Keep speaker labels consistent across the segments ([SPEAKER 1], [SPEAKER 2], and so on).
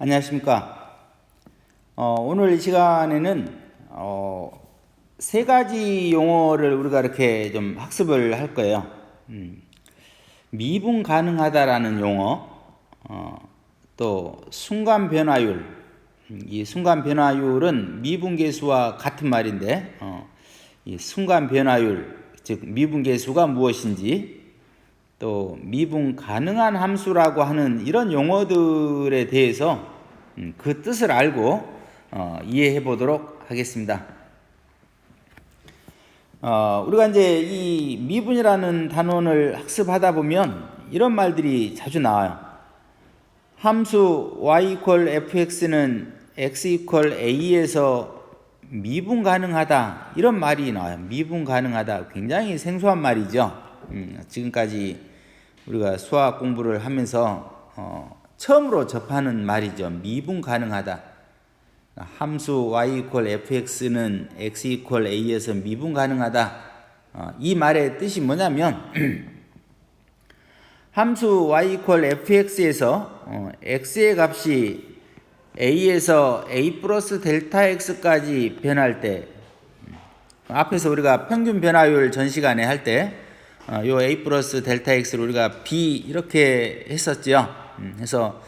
[SPEAKER 1] 안녕하십니까. 오늘 이 시간에는 세 가지 용어를 우리가 이렇게 좀 학습을 할 거예요. 미분 가능하다라는 용어, 또 순간 변화율. 이 순간 변화율은 미분계수와 같은 말인데, 이 순간 변화율, 즉 미분계수가 무엇인지, 또 미분 가능한 함수라고 하는 이런 용어들에 대해서 그 뜻을 알고 이해해 보도록 하겠습니다. 우리가 이제 이 미분이라는 단원을 학습하다 보면 이런 말들이 자주 나와요. 함수 y equal fx는 x equal a에서 미분 가능하다, 이런 말이 나와요. 미분 가능하다, 굉장히 생소한 말이죠. 지금까지 우리가 수학 공부를 하면서 처음으로 접하는 말이죠. 미분 가능하다. 함수 y equal fx는 x equal a에서 미분 가능하다. 이 말의 뜻이 뭐냐면 함수 y equal fx에서 x의 값이 a에서 a 플러스 델타 x까지 변할 때, 앞에서 우리가 평균 변화율 전 시간에 할 때 요 a 플러스 델타 x를 우리가 b 이렇게 했었죠. 그래서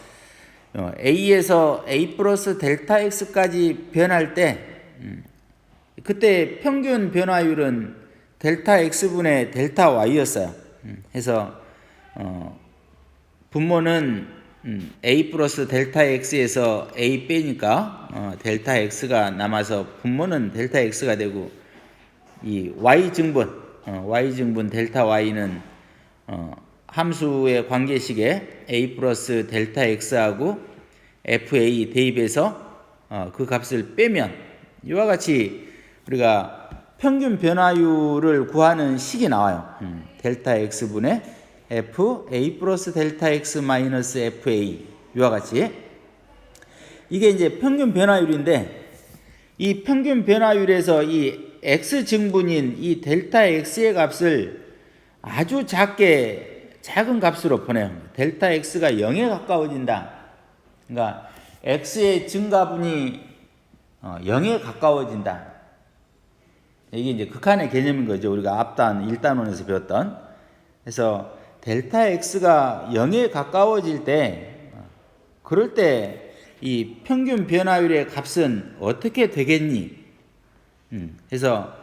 [SPEAKER 1] a에서 a 플러스 델타 x까지 변할 때 그때 평균 변화율은 델타 x분의 델타 y였어요. 그래서 분모는 a 플러스 델타 x에서 a 빼니까 델타 x가 남아서 분모는 델타 x가 되고, 이 y 증분 델타 y는 함수의 관계식에 a 플러스 델타 x하고 fa 대입해서 그 값을 빼면 이와 같이 우리가 평균 변화율을 구하는 식이 나와요. 델타 x분의 f a 플러스 델타 x 마이너스 fa, 이와 같이. 이게 이제 평균 변화율인데, 이 평균 변화율에서 이 x 증분인 이 델타 x의 값을 아주 작은 값으로 보내요. 델타 x가 0에 가까워진다. 그러니까 x의 증가분이 0에 가까워진다. 이게 이제 극한의 개념인 거죠. 우리가 앞단 1단원에서 배웠던. 그래서 델타 x가 0에 가까워질 때, 그럴 때 이 평균 변화율의 값은 어떻게 되겠니? 그래서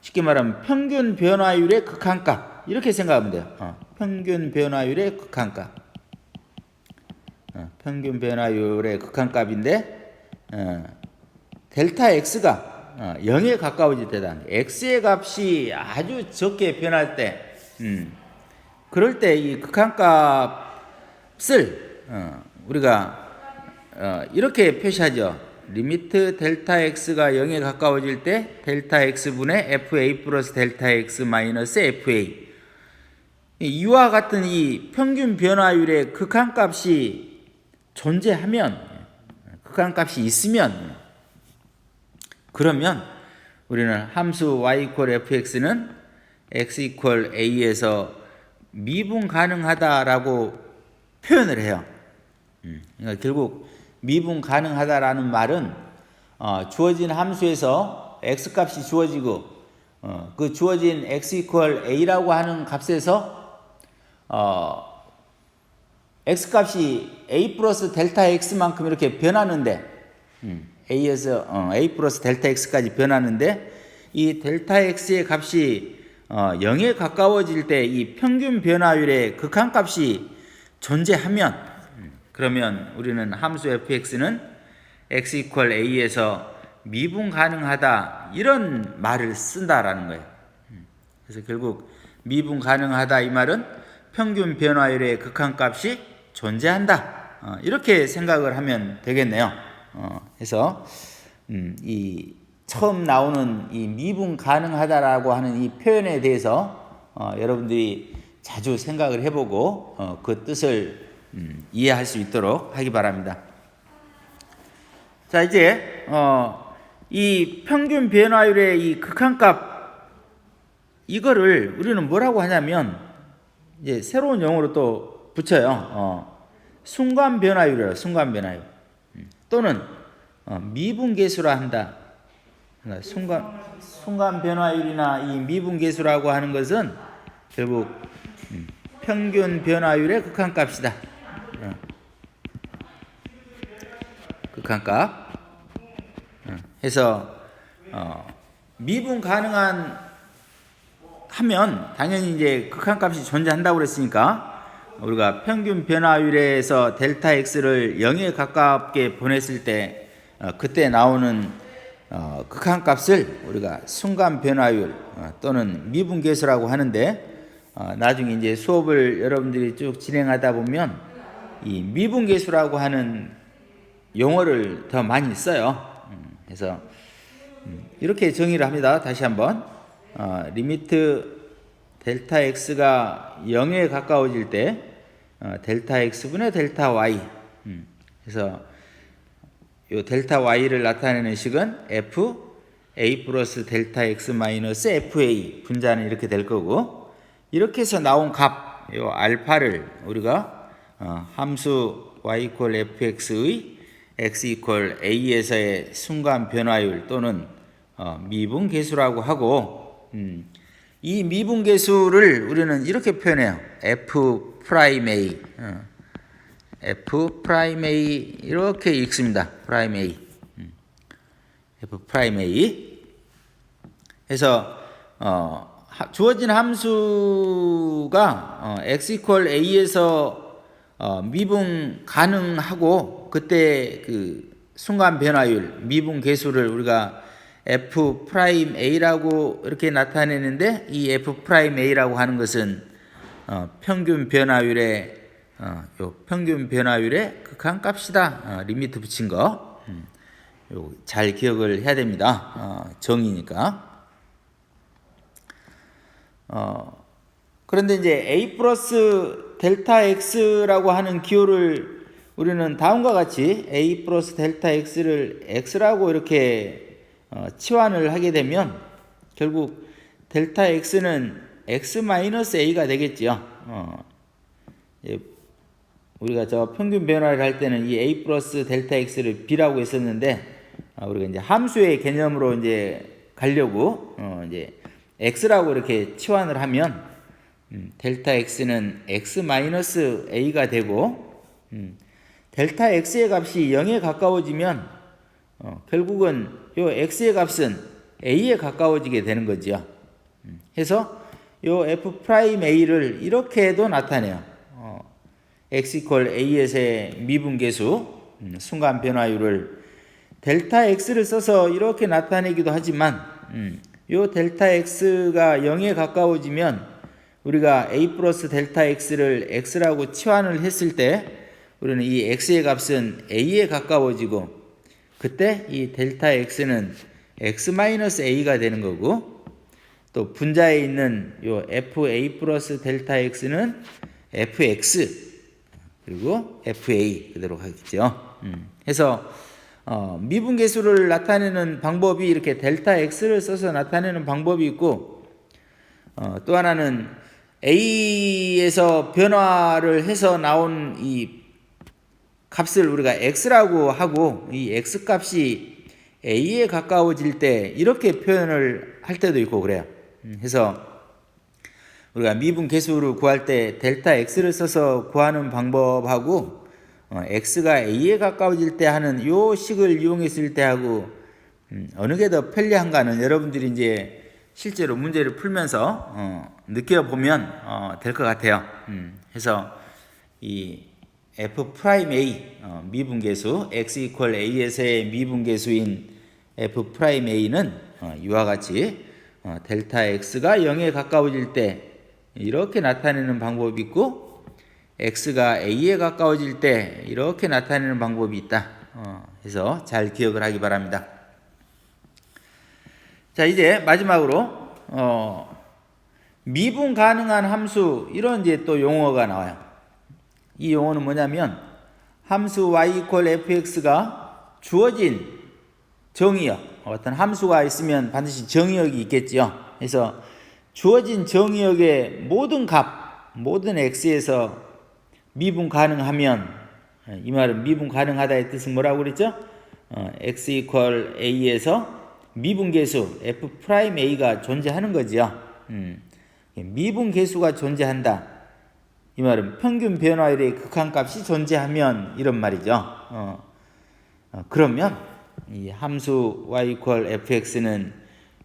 [SPEAKER 1] 쉽게 말하면 평균 변화율의 극한값, 이렇게 생각하면 돼요. 평균 변화율의 극한값. 평균 변화율의 극한값인데, 델타 x가 0에 가까워질 때다. x의 값이 아주 적게 변할 때, 그럴 때 이 극한값을 우리가 이렇게 표시하죠. 리미트 델타 x가 0에 가까워질 때 델타 x분의 fa 플러스 델타 x 마이너스 fa. 이와 같은 이 평균 변화율의 극한값이 존재하면, 극한값이 있으면, 그러면 우리는 함수 y equal fx는 x equal a에서 미분 가능하다라고 표현을 해요. 그러니까 결국 미분 가능하다라는 말은 주어진 함수에서 x값이 주어지고 그 주어진 x equal a라고 하는 값에서 x값이 a 플러스 델타 x만큼 이렇게 변하는데, a에서 a 플러스 델타 x까지 변하는데, 이 델타 x의 값이 0에 가까워질 때 이 평균 변화율의 극한값이 존재하면, 그러면 우리는 함수 fx는 x equal a에서 미분 가능하다, 이런 말을 쓴다라는 거예요. 그래서 결국 미분 가능하다 이 말은 평균 변화율의 극한값이 존재한다, 이렇게 생각을 하면 되겠네요. 그래서 이 처음 나오는 이 미분 가능하다라고 하는 이 표현에 대해서 여러분들이 자주 생각을 해보고 그 뜻을 이해할 수 있도록 하기 바랍니다. 자, 이제 이 평균 변화율의 이 극한값, 이거를 우리는 뭐라고 하냐면 이제 새로운 용어로 또 붙여요. 순간 변화율이에요. 순간 변화율. 또는 미분계수라 한다. 그러니까 순간 변화율이나 이 미분계수라고 하는 것은 결국 평균 변화율의 극한값이다. 극한값. 해서 미분 가능한 하면 당연히 이제 극한값이 존재한다고 그랬으니까 우리가 평균 변화율에서 델타 x를 0에 가깝게 보냈을 때 그때 나오는 극한값을 우리가 순간 변화율 또는 미분계수라고 하는데 나중에 이제 수업을 여러분들이 쭉 진행하다 보면 이 미분계수라고 하는 용어를 더 많이 써요. 그래서 이렇게 정의를 합니다. 다시 한번 리미트 델타 x가 0에 가까워질 때 델타 x분의 델타 y 그래서 이 델타 y를 나타내는 식은 f a 플러스 델타 x 마이너스 fa 분자는 이렇게 될 거고 이렇게 해서 나온 값, 이 알파를 우리가 함수 y 이퀄 fx의 x 이퀄 a에서의 순간 변화율 또는 미분계수라고 하고 이 미분계수를 우리는 이렇게 표현해요. f 프라임 a f 프라임 a 이렇게 읽습니다. 프라임 a f 프라임 a 해서 주어진 함수가 x 이퀄 a에서 미분 가능하고 그때 그 순간 변화율 미분 계수를 우리가 f 프라임 a라고 이렇게 나타내는데 이 f 프라임 a라고 하는 것은 평균 변화율의 극한값이다. 리미트 붙인 거. 잘 기억을 해야 됩니다. 정의니까. 그런데 이제 a 플러스 델타 x라고 하는 기호를 우리는 다음과 같이 a 플러스 델타 x를 x라고 이렇게 치환을 하게 되면 결국 델타 x는 x 마이너스 a가 되겠죠. 우리가 저 평균 변화를 할 때는 이 a 플러스 델타 x를 b라고 했었는데 우리가 이제 함수의 개념으로 이제 가려고 이제 x라고 이렇게 치환을 하면 델타 x는 x 마이너스 a가 되고 델타 x의 값이 0에 가까워지면 결국은 요 x의 값은 a에 가까워지게 되는 거죠. 해서 요 f 프라임 a를 이렇게도 나타내요. x 이퀄 a에서의 미분계수 순간 변화율을 델타 x를 써서 이렇게 나타내기도 하지만 요 델타 x가 0에 가까워지면 우리가 a 플러스 델타 x를 x라고 치환을 했을 때 우리는 이 x의 값은 a에 가까워지고 그때 이 델타 x는 x 마이너스 a가 되는 거고 또 분자에 있는 요 fa 플러스 델타 x는 fx 그리고 fa 그대로 가겠죠. 해서 미분계수를 나타내는 방법이 이렇게 델타 x를 써서 나타내는 방법이 있고 또 하나는 a에서 변화를 해서 나온 이 값을 우리가 x라고 하고 이 x 값이 a에 가까워질 때 이렇게 표현을 할 때도 있고 그래요. 해서 우리가 미분계수를 구할 때 델타 x를 써서 구하는 방법하고 x가 a에 가까워질 때 하는 요 식을 이용했을 때 하고 어느 게 더 편리한가는 여러분들이 이제 실제로 문제를 풀면서 느껴보면 될 것 같아요. 해서 이 f 프라임 a 미분계수 x 이퀄 a에서의 미분계수인 f 프라임 a는 이와 같이 델타 x가 0에 가까워질 때 이렇게 나타내는 방법이 있고 x가 a에 가까워질 때 이렇게 나타내는 방법이 있다. 해서 잘 기억을 하기 바랍니다. 자, 이제 마지막으로 미분 가능한 함수 이런 이제 또 용어가 나와요. 이 용어는 뭐냐면 함수 y 이퀄 fx가 주어진 정의역 어떤 함수가 있으면 반드시 정의역이 있겠죠. 그래서 주어진 정의역의 모든 값, 모든 x에서 미분 가능하면 이 말은 미분 가능하다의 뜻은 뭐라고 그랬죠? x 이퀄 a에서 미분계수 f 프라임 a가 존재하는 거죠. 미분계수가 존재한다. 이 말은 평균 변화율의 극한값이 존재하면 이런 말이죠. 그러면 이 함수 y 이퀄 fx는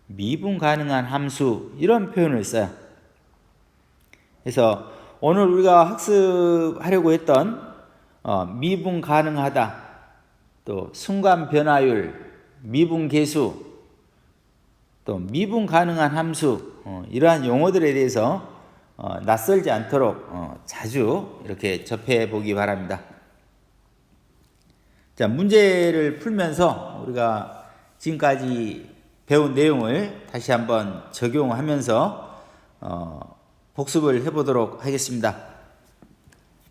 [SPEAKER 1] 미분 가능한 함수 이런 표현을 써요. 그래서 오늘 우리가 학습하려고 했던 미분 가능하다, 또 순간 변화율, 미분 계수, 또 미분 가능한 함수 이러한 용어들에 대해서 낯설지 않도록 자주 이렇게 접해 보기 바랍니다. 자, 문제를 풀면서 우리가 지금까지 배운 내용을 다시 한번 적용하면서 복습을 해보도록 하겠습니다.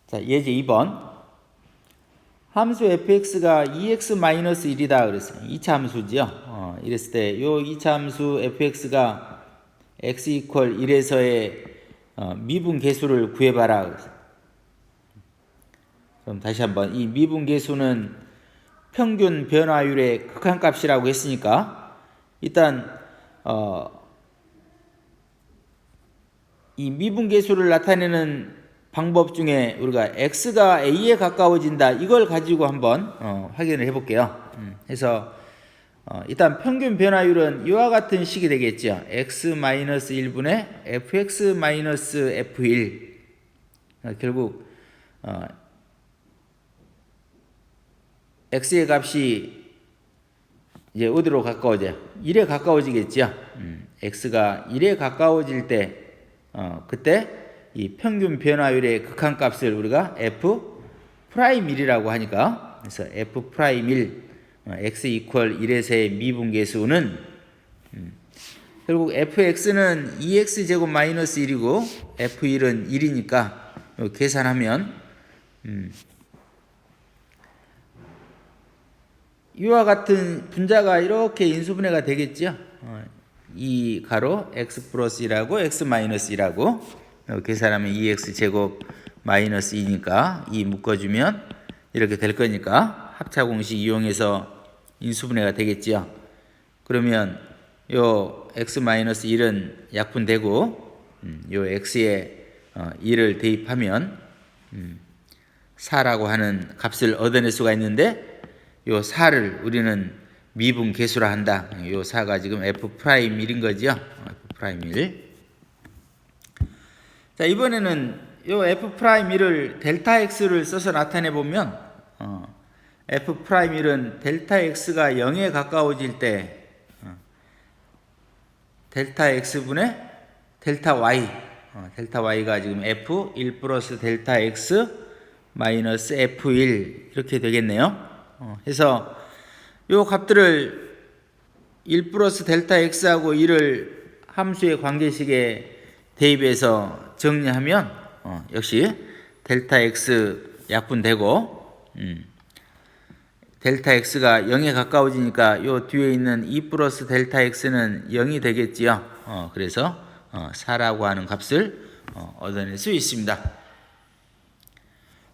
[SPEAKER 1] 자, 예제 2번. 함수 fx가 2x-1이다 그랬어요. 2차 함수지요. 이랬을 때 요 2차 함수 fx가 x 이퀄 1에서의 미분 계수를 구해봐라 그랬어요. 그럼 다시 한번 이 미분 계수는 평균 변화율의 극한값이라고 했으니까 일단 이 미분 계수를 나타내는 방법 중에 우리가 x가 a에 가까워진다 이걸 가지고 한번 확인을 해볼게요. 그래서 일단 평균 변화율은 이와 같은 식이 되겠죠. x-1분의 fx-f1 결국 x의 값이 이제 어디로 가까워져요? 1에 가까워지겠죠. x가 1에 가까워질 때 그때 이 평균 변화율의 극한값을 우리가 f 프라임 1이라고 하니까 그래서 f 프라임 1 x 이퀄 1에서의 미분계수는 결국 fx는 2x 제곱 마이너스 1이고 f1은 1이니까 계산하면 이와 같은 분자가 이렇게 인수분해가 되겠죠. 이 가로 x 플러스 1하고 x 마이너스 1하고 계산하면 2x 제곱 마이너스 2니까 2 묶어주면 이렇게 될 거니까 합차 공식 이용해서 인수분해가 되겠죠. 그러면 요 x 마이너스 1은 약분되고 요 x에 1을 대입하면 4라고 하는 값을 얻어낼 수가 있는데 요 4를 우리는 미분 계수라 한다. 요 4가 지금 f 프라임 1인 거죠. f 프라임 1. 자, 이번에는 요 f 프라임 1을 델타 x를 써서 나타내 보면 f 프라임 1은 델타 x가 0에 가까워질 때 델타 x분의 델타 y 델타 y가 지금 f 1 플러스 델타 x 마이너스 f1 이렇게 되겠네요. 해서 요 값들을 1 플러스 델타 x하고 1을 함수의 관계식에 대입해서 정리하면 역시 델타 x 약분되고 델타 x가 0에 가까워지니까 요 뒤에 있는 2 플러스 델타 x는 0이 되겠지요. 그래서 4라고 하는 값을 얻어낼 수 있습니다.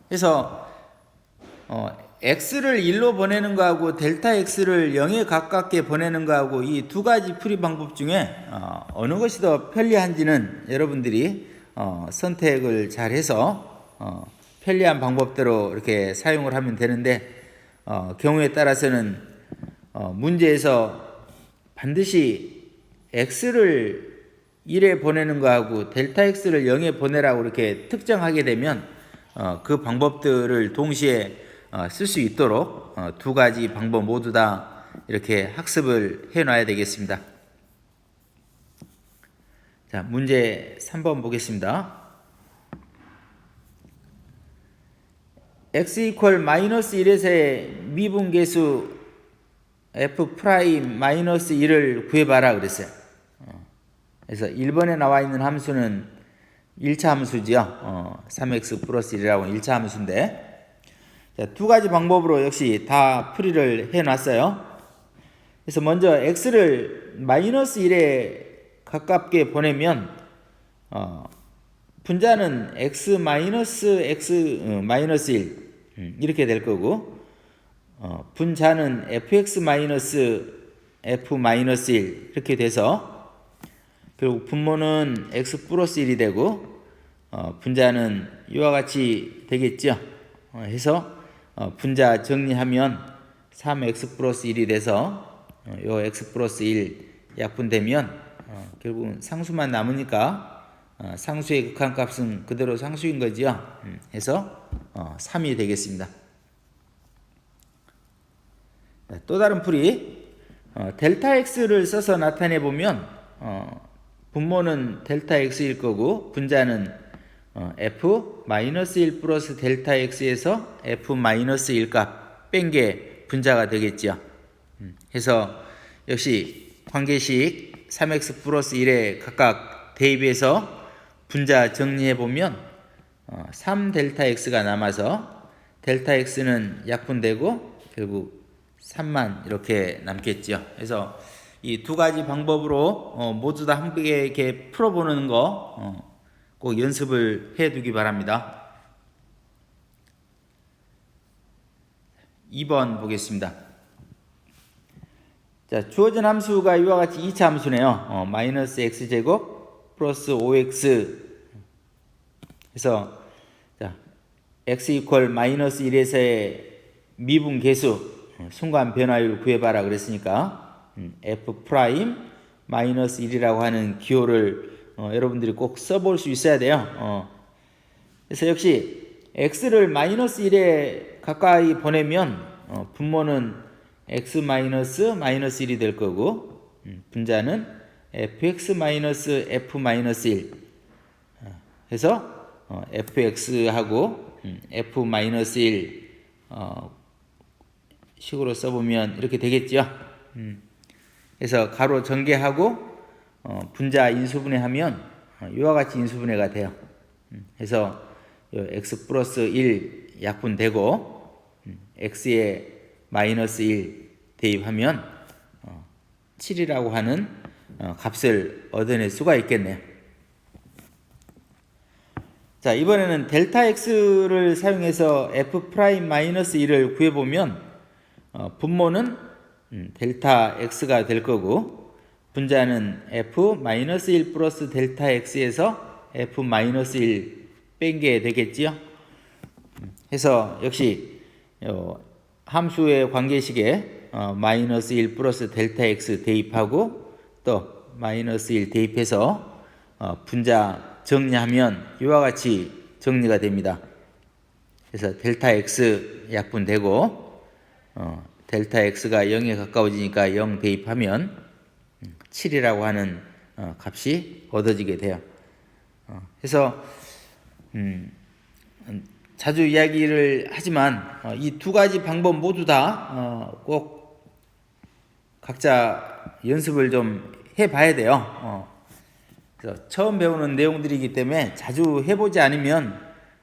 [SPEAKER 1] 그래서 x를 1로 보내는 거하고 델타 x를 0에 가깝게 보내는 거하고 이 두 가지 풀이 방법 중에 어느 것이 더 편리한지는 여러분들이 선택을 잘 해서 편리한 방법대로 이렇게 사용을 하면 되는데 경우에 따라서는 문제에서 반드시 x를 1에 보내는 거하고 델타 x를 0에 보내라고 이렇게 특정하게 되면 그 방법들을 동시에 쓸 수 있도록 두 가지 방법 모두 다 이렇게 학습을 해 놔야 되겠습니다. 자, 문제 3번 보겠습니다. x 이퀄 마이너스 1에서의 미분계수 f 프라임 마이너스 1을 구해봐라 그랬어요. 그래서 1번에 나와 있는 함수는 1차 함수지요. 3x 플러스 1이라고 하는 1차 함수인데 자, 두 가지 방법으로 역시 다 풀이를 해놨어요. 그래서 먼저 x를 마이너스 1에 가깝게 보내면 분자는 x 마이너스 x 마이너스 1 이렇게 될 거고 분자는 fx 마이너스 f 마이너스 1 이렇게 돼서 결국 분모는 x 플러스 1이 되고 분자는 이와 같이 되겠죠. 해서 분자 정리하면 3x 플러스 1이 돼서 요 x 플러스 1 약분되면 결국은 상수만 남으니까 상수의 극한값은 그대로 상수인 거지요. 해서 3이 되겠습니다. 또 다른 풀이 델타 x를 써서 나타내 보면 분모는 델타 x일 거고 분자는 f-1 플러스 델타 x에서 f-1 값 뺀 게 분자가 되겠죠. 해서 역시 관계식 3x 플러스 1에 각각 대입해서 분자 정리해 보면 3델타 x가 남아서 델타 x는 약분되고 결국 3만 이렇게 남겠죠. 그래서 이 두 가지 방법으로 모두 다 함께 이렇게 풀어보는 거 꼭 연습을 해두기 바랍니다. 2번 보겠습니다. 자, 주어진 함수가 이와 같이 2차 함수네요. 마이너스 x제곱 플러스 5x 그래서 자, x 이퀄 마이너스 1에서의 미분 계수 순간 변화율 구해봐라 그랬으니까 f 프라임 마이너스 1이라고 하는 기호를 여러분들이 꼭 써볼 수 있어야 돼요. 그래서 역시 x를 마이너스 1에 가까이 보내면 분모는 x 마이너스 1이 될 거고 분자는 fx 마이너스 f 마이너스 1 해서 fx하고 f 마이너스 1 식으로 써보면 이렇게 되겠죠. 그래서 가로 전개하고 분자 인수분해하면 이와 같이 인수분해가 돼요. 그래서 x 플러스 1 약분되고 x에 마이너스 1 대입하면 7이라고 하는 값을 얻어낼 수가 있겠네요. 자, 이번에는 델타 x를 사용해서 f 프라임 마이너스 1을 구해보면 분모는 델타 x가 될 거고 분자는 f-1 플러스 델타 x에서 f-1 뺀 게 되겠지요. 해서 역시 함수의 관계식에 마이너스 1 플러스 델타 x 대입하고 또 마이너스 1 대입해서 분자 정리하면 이와 같이 정리가 됩니다. 그래서 델타 x 약분되고 델타 x가 0에 가까워지니까 0 대입하면 7이라고 하는 값이 얻어지게 돼요. 그래서 자주 이야기를 하지만 이 두 가지 방법 모두 다 꼭 각자 연습을 좀 해봐야 돼요. 그래서 처음 배우는 내용들이기 때문에 자주 해보지 않으면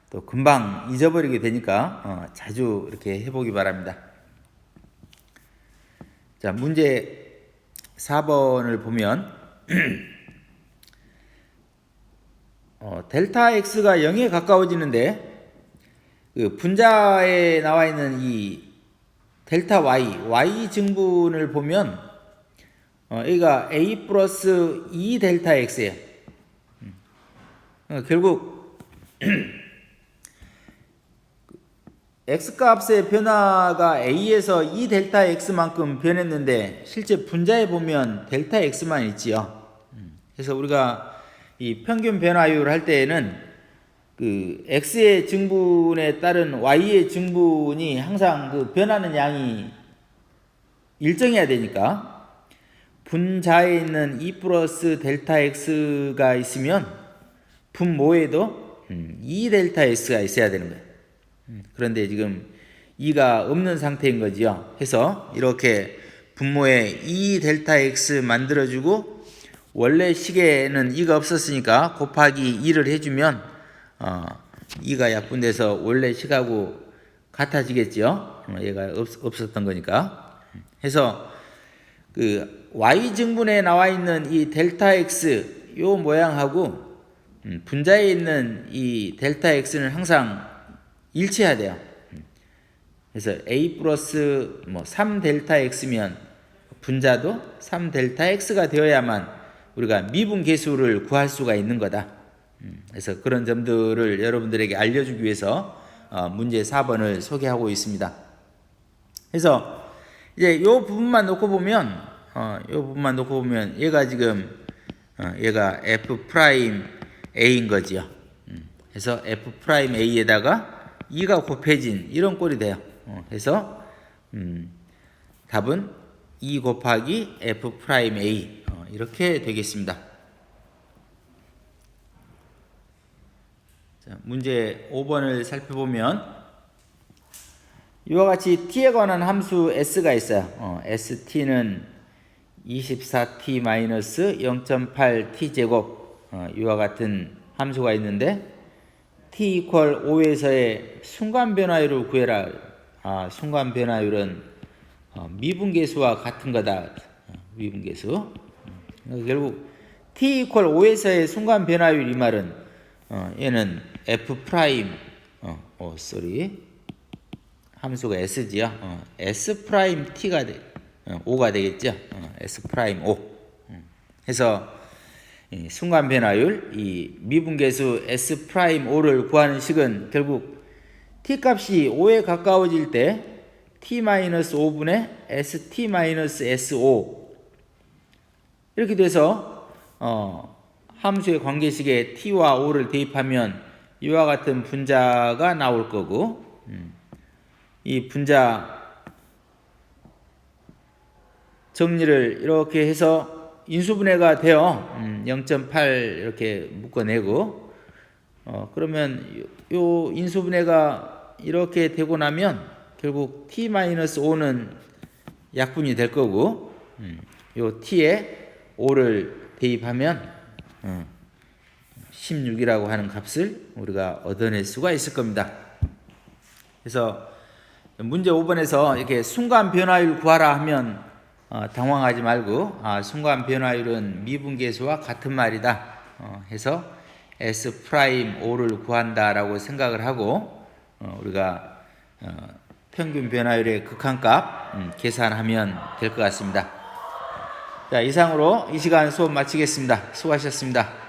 [SPEAKER 1] 또 금방 잊어버리게 되니까 자주 이렇게 해보기 바랍니다. 자, 문제 4번을 보면 델타 x가 0에 가까워지는데 그 분자에 나와 있는 이 델타 y 증분을 보면 여기가 a 플러스 2 델타 x예요. 결국 x값의 변화가 a에서 2 델타 x만큼 변했는데 실제 분자에 보면 델타 x만 있지요. 그래서 우리가 이 평균 변화율 할 때에는 그 x의 증분에 따른 y의 증분이 항상 그 변하는 양이 일정해야 되니까 분자에 있는 2 플러스 델타 x가 있으면 분모에도 2 델타 x가 있어야 되는 거예요. 그런데 지금 2가 없는 상태인 거지요. 해서 이렇게 분모에 2 델타 x 만들어주고 원래 식에는 2가 없었으니까 곱하기 2를 해주면 2가 약분돼서 원래 식하고 같아지겠죠. 얘가 없었던 거니까. 해서 그 y 증분에 나와 있는 이 델타 x 요 모양하고 분자에 있는 이 델타 x는 항상 일치해야 돼요. 그래서 a 플러스 뭐 3 델타 x면 분자도 3 델타 x가 되어야만 우리가 미분 계수를 구할 수가 있는 거다. 그래서 그런 점들을 여러분들에게 알려주기 위해서 문제 4번을 소개하고 있습니다. 그래서 이제 이 부분만 놓고 보면 얘가 지금 얘가 f 프라임 a인 거지요. 그래서 f 프라임 a에다가 2가 곱해진 이런 꼴이 돼요. 그래서 답은 2 곱하기 f 프라임 a 이렇게 되겠습니다. 자, 문제 5번을 살펴보면 이와 같이 t에 관한 함수 s가 있어요. st는 24t-0.8t 제곱 이와 같은 함수가 있는데 t 이퀄 5에서의 순간 변화율을 구해라. 순간 변화율은 미분계수와 같은 거다. 미분계수. 결국 t 이퀄 5에서의 순간 변화율 이 말은 얘는 f 프라임 함수가 s지요. s 프라임 t가 5가 되겠죠. s 프라임 5. 해서 순간 변화율 이 미분계수 s 프라임 5를 구하는 식은 결국 t 값이 5에 가까워질 때 t-5분의 st-s5 이렇게 돼서 함수의 관계식에 t와 5를 대입하면 이와 같은 분자가 나올 거고 이 분자 정리를 이렇게 해서 인수분해가 되어 0.8 이렇게 묶어내고 그러면 요 인수분해가 이렇게 되고 나면 결국 t-5는 약분이 될 거고 요 t에 5를 대입하면 16이라고 하는 값을 우리가 얻어낼 수가 있을 겁니다. 그래서 문제 5번에서 이렇게 순간 변화율 구하라 하면 당황하지 말고 순간 변화율은 미분계수와 같은 말이다 해서 S 프라임 5를 구한다라고 생각을 하고 우리가 평균 변화율의 극한값 계산하면 될 것 같습니다. 자, 이상으로 이 시간 수업 마치겠습니다. 수고하셨습니다.